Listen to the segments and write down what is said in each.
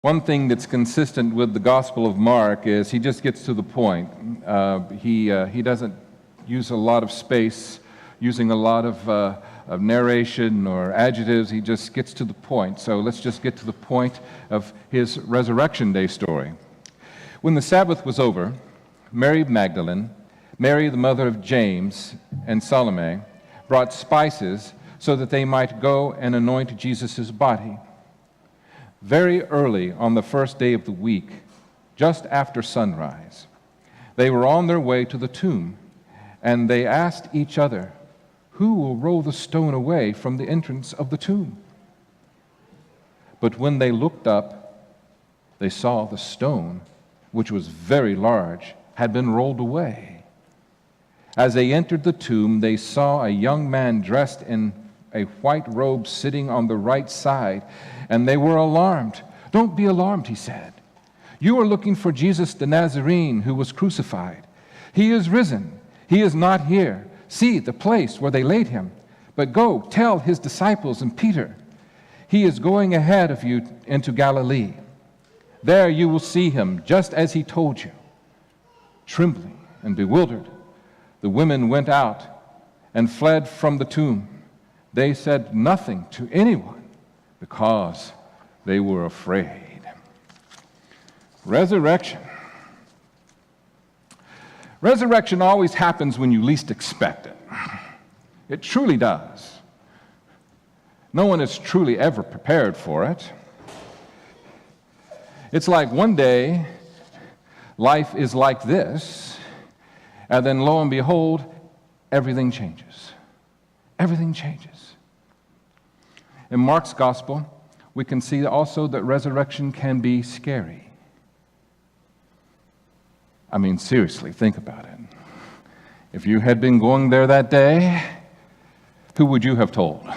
One thing that's consistent with the Gospel of Mark is he just gets to the point. He doesn't use a lot of space, using a lot of narration or adjectives. He just gets to the point. So let's just get to the point of his Resurrection Day story. When the Sabbath was over, Mary Magdalene, Mary the mother of James, and Salome brought spices so that they might go and anoint Jesus' body. Very early on the first day of the week, just after sunrise, they were on their way to the tomb, and they asked each other, "Who will roll the stone away from the entrance of the tomb?" But when they looked up, they saw the stone, which was very large, had been rolled away. As they entered the tomb, they saw a young man dressed in a white robe sitting on the right side, and they were alarmed. "Don't be alarmed," he said. "You are looking for Jesus the Nazarene who was crucified. He is risen. He is not here. See the place where they laid him. But go tell his disciples and Peter, he is going ahead of you into Galilee. There you will see him, just as he told you." Trembling and bewildered, the women went out and fled from the tomb. They said nothing to anyone because they were afraid. Resurrection. Resurrection always happens when you least expect it. It truly does. No one is truly ever prepared for it. It's like one day, life is like this, and then lo and behold, everything changes. Everything changes. In Mark's gospel, we can see also that resurrection can be scary. I mean, seriously, think about it. If you had been going there that day, who would you have told?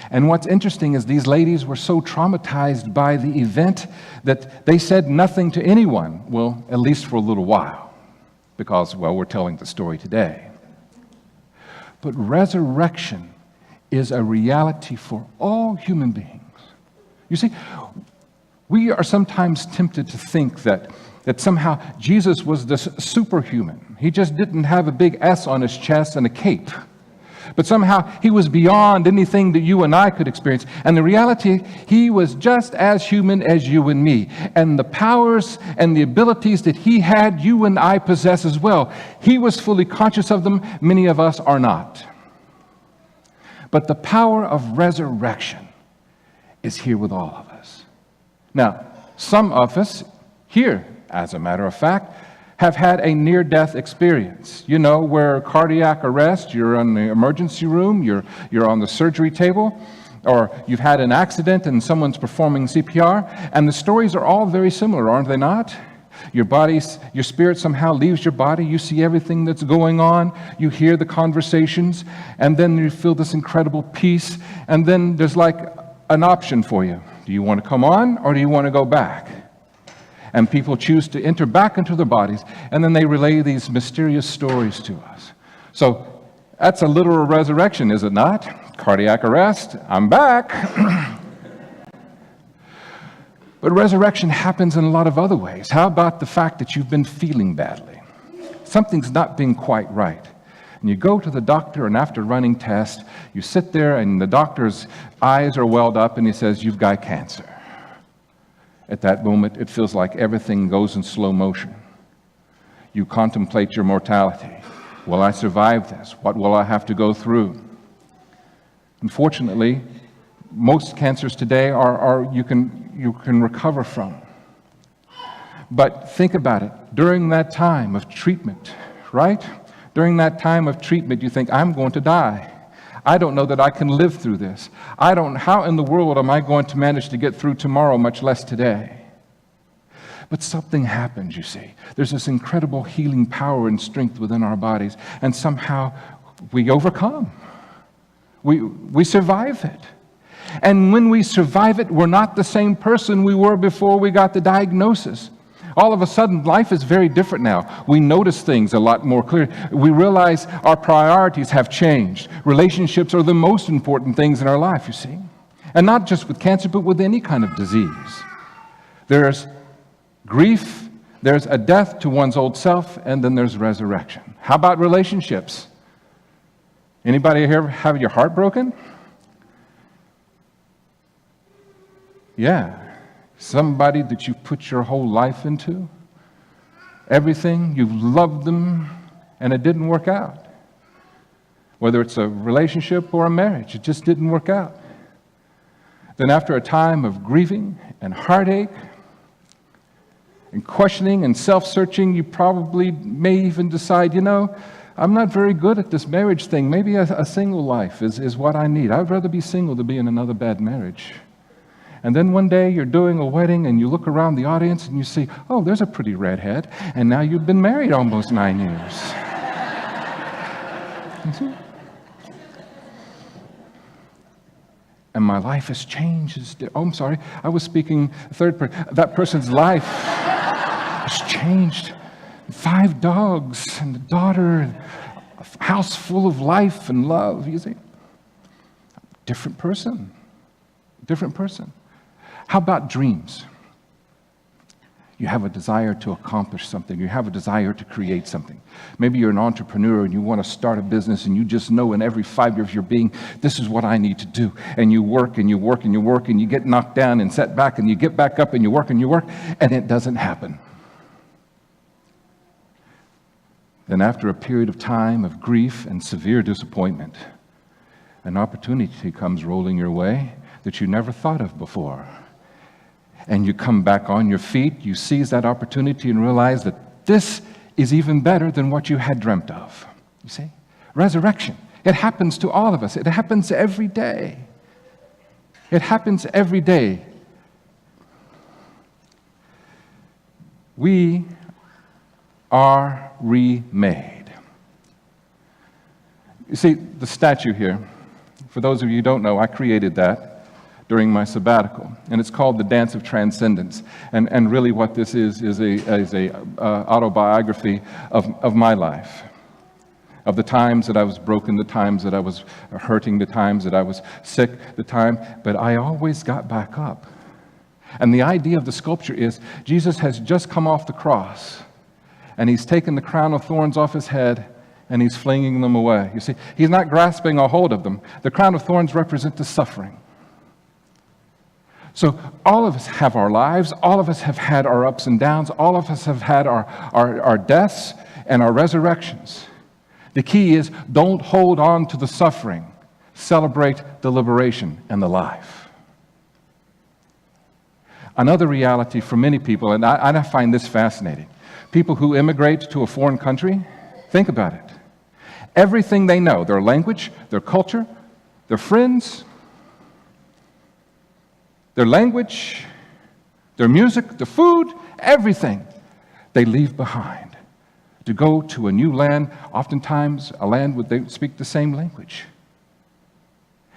And what's interesting is these ladies were so traumatized by the event that they said nothing to anyone, well, at least for a little while, because, well, we're telling the story today. But resurrection is a reality for all human beings. You see, we are sometimes tempted to think that somehow Jesus was this superhuman. He just didn't have a big S on his chest and a cape. But somehow he was beyond anything that you and I could experience. And the reality, he was just as human as you and me. And the powers and the abilities that he had, you and I possess as well. He was fully conscious of them. Many of us are not. But the power of resurrection is here with all of us. Now, some of us here, as a matter of fact, have had a near-death experience. You know, where cardiac arrest, you're in the emergency room, you're on the surgery table, or you've had an accident and someone's performing CPR, and the stories are all very similar, aren't they not? Your spirit somehow leaves your body, you see everything that's going on, you hear the conversations, and then you feel this incredible peace, and then there's like an option for you. Do you want to come on, or do you want to go back? And people choose to enter back into their bodies, and then they relay these mysterious stories to us. So that's a literal resurrection, is it not? Cardiac arrest, I'm back. But resurrection happens in a lot of other ways. How about the fact that you've been feeling badly? Something's not being quite right. And you go to the doctor, and after running tests, you sit there, and the doctor's eyes are welled up, and he says, "You've got cancer." At that moment, it feels like everything goes in slow motion. You contemplate your mortality. Will I survive this? What will I have to go through? Unfortunately, most cancers today are you can recover from. But think about it. During that time of treatment, right? During that time of treatment, you think, I'm going to die. I don't know that I can live through this. How in the world am I going to manage to get through tomorrow, much less today? But something happens, you see. There's this incredible healing power and strength within our bodies, and somehow we overcome. We survive it. And when we survive it, we're not the same person we were before we got the diagnosis. All of a sudden, life is very different now. We notice things a lot more clearly. We realize our priorities have changed. Relationships are the most important things in our life, you see. And not just with cancer, but with any kind of disease. There's grief, there's a death to one's old self, and then there's resurrection. How about relationships? Anybody here have your heart broken? Yeah. Somebody that you've put your whole life into, everything, you've loved them, and it didn't work out. Whether it's a relationship or a marriage, it just didn't work out. Then after a time of grieving and heartache and questioning and self-searching, you probably may even decide, I'm not very good at this marriage thing. Maybe a single life is what I need. I'd rather be single than be in another bad marriage. And then one day you're doing a wedding and you look around the audience and you see, oh, there's a pretty redhead, and now you've been married almost 9 years. You see? And my life has changed. Oh, I'm sorry. I was speaking third person. That person's life has changed. 5 dogs and a daughter, a house full of life and love. You see? Different person. Different person. How about dreams? You have a desire to accomplish something. You have a desire to create something. Maybe you're an entrepreneur and you want to start a business and you just know in every fiber of your being, this is what I need to do. And you work and you work and you work and you get knocked down and set back and you get back up and you work and it doesn't happen. Then after a period of time of grief and severe disappointment, an opportunity comes rolling your way that you never thought of before. And you come back on your feet, you seize that opportunity and realize that this is even better than what you had dreamt of. You see? Resurrection. It happens to all of us. It happens every day. It happens every day. We are remade. You see, the statue here, for those of you who don't know, I created that during my sabbatical, and it's called The Dance of Transcendence. And really what this is a autobiography of my life, of the times that I was broken, the times that I was hurting, the times that I was sick, but I always got back up. And the idea of the sculpture is Jesus has just come off the cross, and he's taken the crown of thorns off his head, and he's flinging them away. You see, he's not grasping a hold of them. The crown of thorns represent the suffering. So all of us have our lives, all of us have had our ups and downs, all of us have had our deaths and our resurrections. The key is don't hold on to the suffering. Celebrate the liberation and the life. Another reality for many people, and I find this fascinating, people who immigrate to a foreign country, think about it. Everything they know, their language, their culture, their friends, their language, their music, the food, everything they leave behind to go to a new land, oftentimes a land where they speak the same language.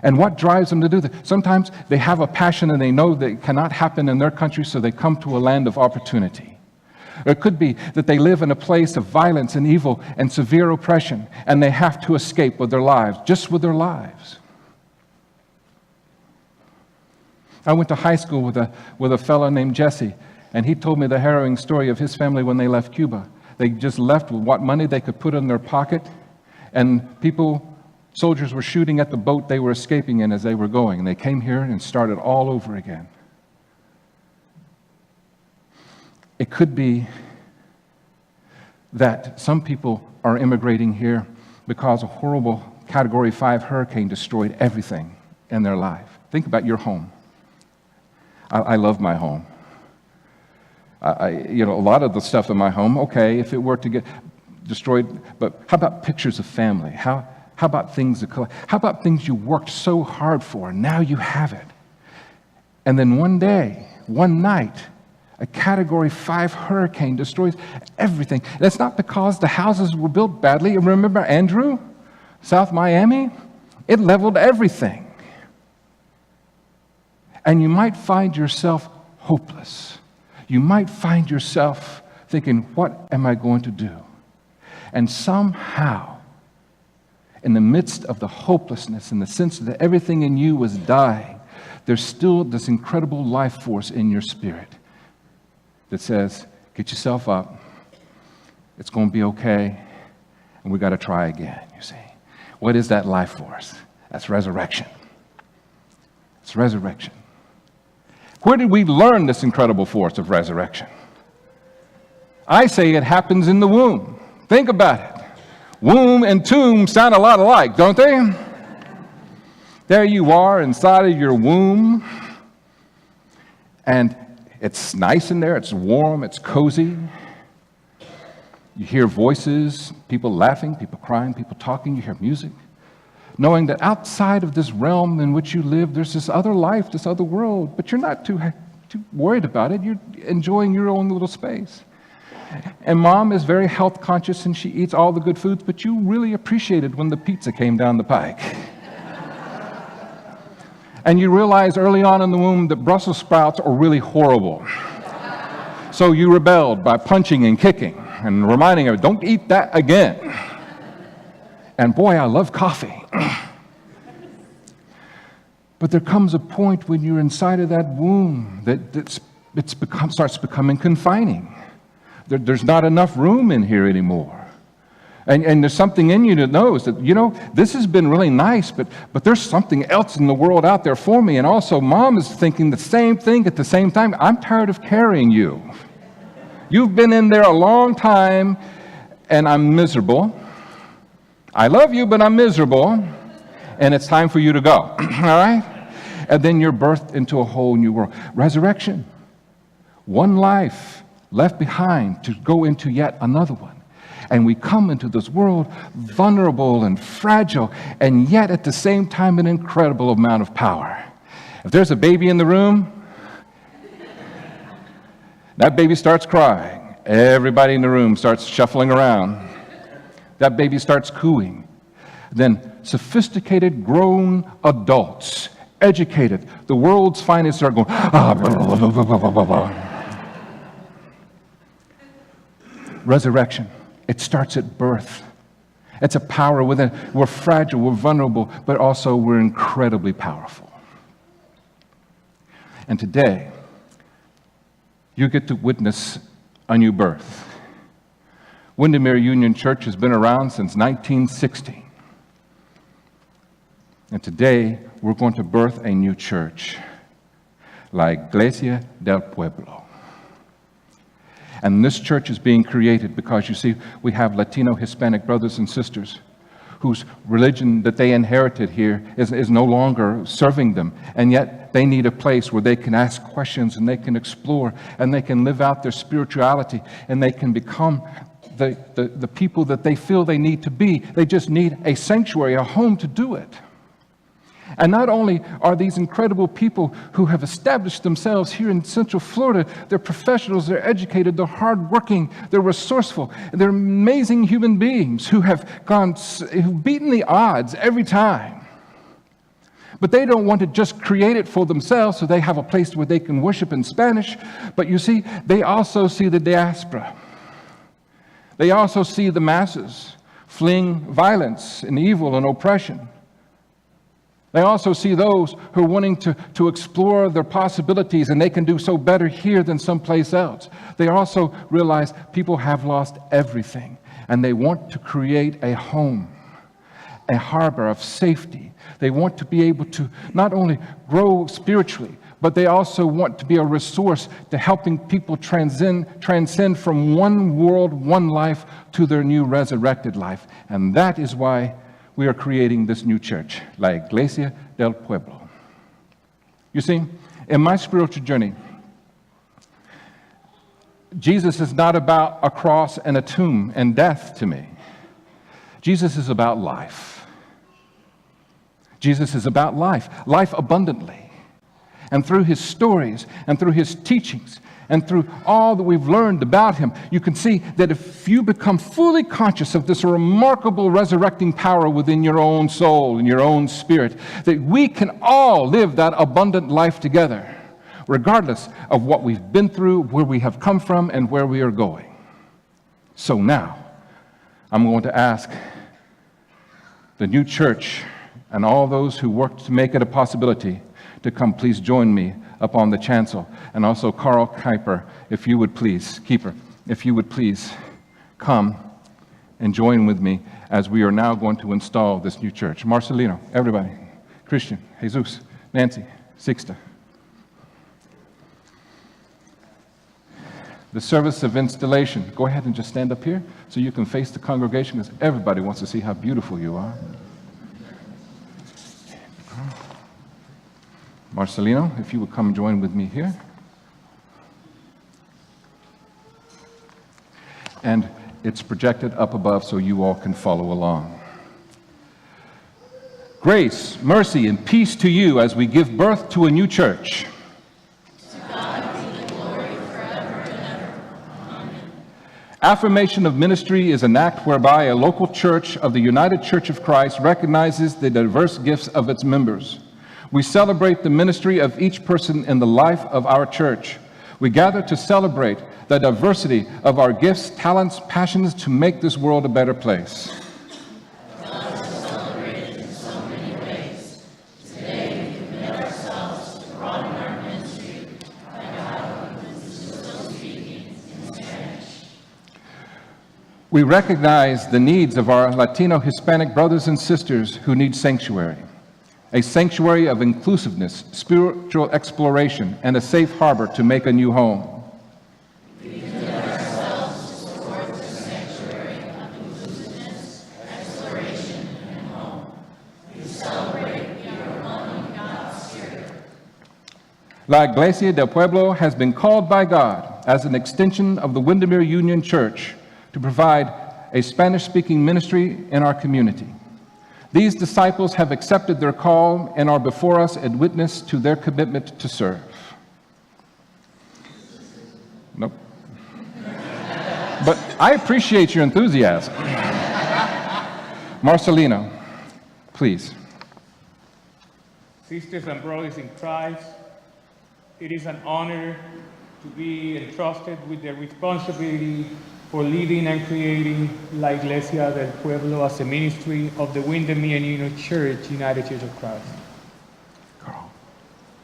And what drives them to do that? Sometimes they have a passion and they know that it cannot happen in their country, so they come to a land of opportunity. Or it could be that they live in a place of violence and evil and severe oppression, and they have to escape with their lives, just with their lives. I went to high school with a fellow named Jesse, and he told me the harrowing story of his family when they left Cuba. They just left with what money they could put in their pocket, and soldiers were shooting at the boat they were escaping in as they were going, and they came here and started all over again. It could be that some people are immigrating here because a horrible Category 5 hurricane destroyed everything in their life. Think about your home. I love my home. A lot of the stuff in my home, okay, if it were to get destroyed, but how about pictures of family? How about things how about things you worked so hard for, and now you have it? And then one day, one night, a Category 5 hurricane destroys everything. That's not because the houses were built badly. Remember Andrew, South Miami? It leveled everything. And you might find yourself hopeless. You might find yourself thinking, what am I going to do? And somehow, in the midst of the hopelessness and the sense that everything in you was dying, there's still this incredible life force in your spirit that says, get yourself up, it's going to be okay, and we got to try again, you see. What is that life force? That's resurrection. It's resurrection. Where did we learn this incredible force of resurrection? I say it happens in the womb. Think about it. Womb and tomb sound a lot alike, don't they? There you are inside of your womb, and it's nice in there, it's warm, it's cozy. You hear voices, people laughing, people crying, people talking, you hear music. Knowing that outside of this realm in which you live, there's this other life, this other world, but you're not too worried about it. You're enjoying your own little space. And mom is very health conscious and she eats all the good foods, but you really appreciate it when the pizza came down the pike. And you realize early on in the womb that Brussels sprouts are really horrible. So you rebelled by punching and kicking and reminding her, don't eat that again. And boy, I love coffee. But there comes a point when you're inside of that womb that starts becoming confining. There's not enough room in here anymore. And there's something in you that knows that, you know, this has been really nice, but there's something else in the world out there for me. And also, mom is thinking the same thing at the same time. I'm tired of carrying you. You've been in there a long time, and I'm miserable. I love you, but I'm miserable, and it's time for you to go, all right? And then you're birthed into a whole new world. Resurrection. One life left behind to go into yet another one. And we come into this world vulnerable and fragile, and yet at the same time an incredible amount of power. If there's a baby in the room, that baby starts crying. Everybody in the room starts shuffling around. That baby starts cooing. Then sophisticated grown adults, educated, the world's finest, start going, blah, blah, blah, blah, blah, blah, blah. Resurrection. It starts at birth. It's a power within. We're fragile, we're vulnerable, but also we're incredibly powerful. And today, you get to witness a new birth. Windermere Union Church has been around since 1960. And today, we're going to birth a new church, La Iglesia del Pueblo. And this church is being created because, you see, we have Latino, Hispanic brothers and sisters whose religion that they inherited here is no longer serving them. And yet they need a place where they can ask questions and they can explore and they can live out their spirituality and they can become the people that they feel they need to be. They just need a sanctuary, a home to do it. And not only are these incredible people who have established themselves here in Central Florida, they're professionals, they're educated, they're hardworking, they're resourceful, they're amazing human beings who've beaten the odds every time. But they don't want to just create it for themselves so they have a place where they can worship in Spanish. But you see, they also see the diaspora. They also see the masses fleeing violence and evil and oppression. They also see those who are wanting to explore their possibilities, and they can do so better here than someplace else. They also realize people have lost everything, and they want to create a home, a harbor of safety. They want to be able to not only grow spiritually, but they also want to be a resource to helping people transcend from one world, one life, to their new resurrected life. And that is why we are creating this new church, La Iglesia del Pueblo. You see, in my spiritual journey, Jesus is not about a cross and a tomb and death to me. Jesus is about life. Jesus is about life, life abundantly. And through his stories and through his teachings and through all that we've learned about him, you can see that if you become fully conscious of this remarkable resurrecting power within your own soul and your own spirit, that we can all live that abundant life together, regardless of what we've been through, where we have come from, and where we are going. So now, I'm going to ask the new church and all those who work to make it a possibility to come please join me up on the chancel. And also Carl Kieper, if you would please come and join with me as we are now going to install this new church. Marcelino, everybody, Christian, Jesus, Nancy, Sixta. The service of installation. Go ahead and just stand up here so you can face the congregation, because everybody wants to see how beautiful you are. Marcelino, if you would come join with me here. And it's projected up above so you all can follow along. Grace, mercy, and peace to you as we give birth to a new church. To God be the glory forever and ever. Amen. Affirmation of ministry is an act whereby a local church of the United Church of Christ recognizes the diverse gifts of its members. We celebrate the ministry of each person in the life of our church. We gather to celebrate the diversity of our gifts, talents, passions to make this world a better place. God is celebrated in so many ways. Today we commit ourselves to broaden our ministry by God who is still speaking in Spanish. We recognize the needs of our Latino Hispanic brothers and sisters who need sanctuary. A sanctuary of inclusiveness, spiritual exploration, and a safe harbor to make a new home. We commit ourselves to support the sanctuary of inclusiveness, exploration, and home. We celebrate the overwhelming God's Spirit. La Iglesia del Pueblo has been called by God as an extension of the Windermere Union Church to provide a Spanish-speaking ministry in our community. These disciples have accepted their call and are before us and witness to their commitment to serve. Nope. But I appreciate your enthusiasm. Marcelino, please. Sisters and brothers in Christ, it is an honor to be entrusted with the responsibility for leading and creating La Iglesia del Pueblo as a ministry of the Windermere Union Church, United Church of Christ. Carl.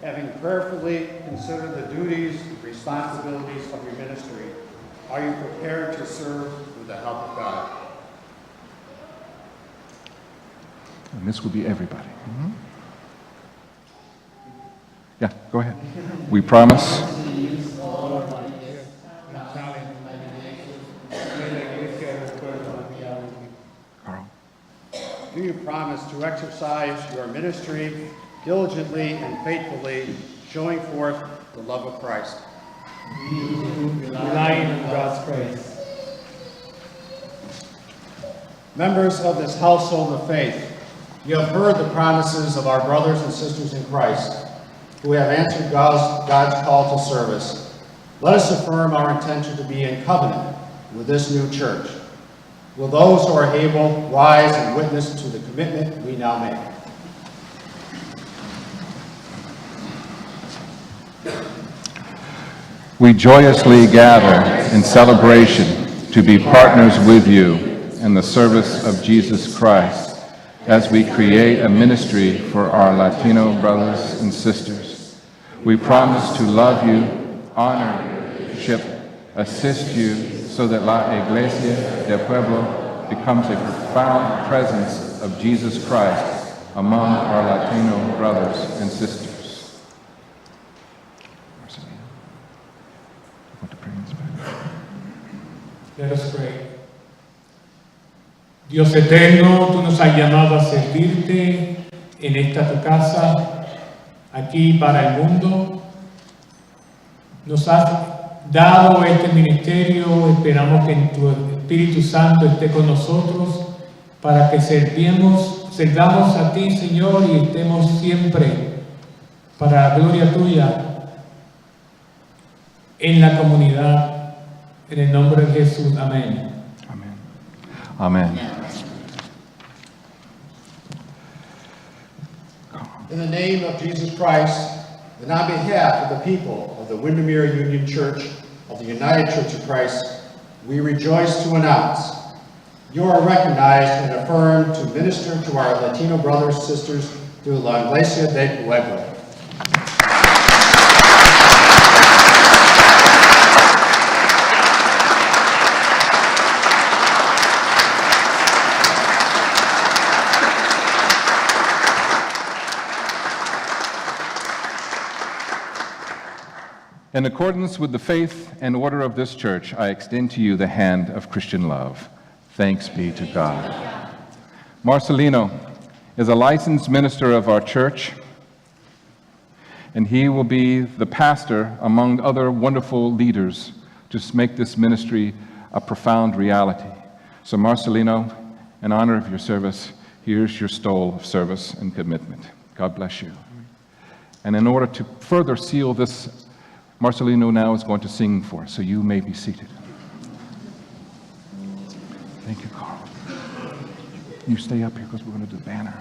Having prayerfully considered the duties and responsibilities of your ministry, are you prepared to serve with the help of God? And this will be everybody. Yeah, go ahead. We promise. Carl. Do you promise to exercise your ministry diligently and faithfully, showing forth the love of Christ? Relying on God's grace. Members of this household of faith, you have heard the promises of our brothers and sisters in Christ who have answered God's call to service. Let us affirm our intention to be in covenant with this new church. Will those who are able rise and witness to the commitment we now make? We joyously gather in celebration to be partners with you in the service of Jesus Christ as we create a ministry for our Latino brothers and sisters. We promise to love you, honor your leadership, assist you so that La Iglesia del Pueblo becomes a profound presence of Jesus Christ among our Latino brothers and sisters. Let us pray. Dios eterno, tú nos has llamado a servirte en esta tu casa, aquí para el mundo. Nos has dado este ministerio, esperamos que tu Espíritu Santo esté con nosotros para que sirvamos a ti, Señor, y estemos siempre para la gloria tuya en la comunidad. En el nombre de Jesús, amén. Amen. Amen. In the name of Jesus Christ, and on behalf of the people of the Windermere Union Church of the United Church of Christ, we rejoice to announce you are recognized and affirmed to minister to our Latino brothers and sisters through La Iglesia del Pueblo. In accordance with the faith and order of this church, I extend to you the hand of Christian love. Thanks be to God. Marcelino is a licensed minister of our church, and he will be the pastor among other wonderful leaders to make this ministry a profound reality. So Marcelino, in honor of your service, here's your stole of service and commitment. God bless you. And in order to further seal this, Marcelino now is going to sing for us, so you may be seated. Thank you, Carl. You stay up here because we're going to do the banner.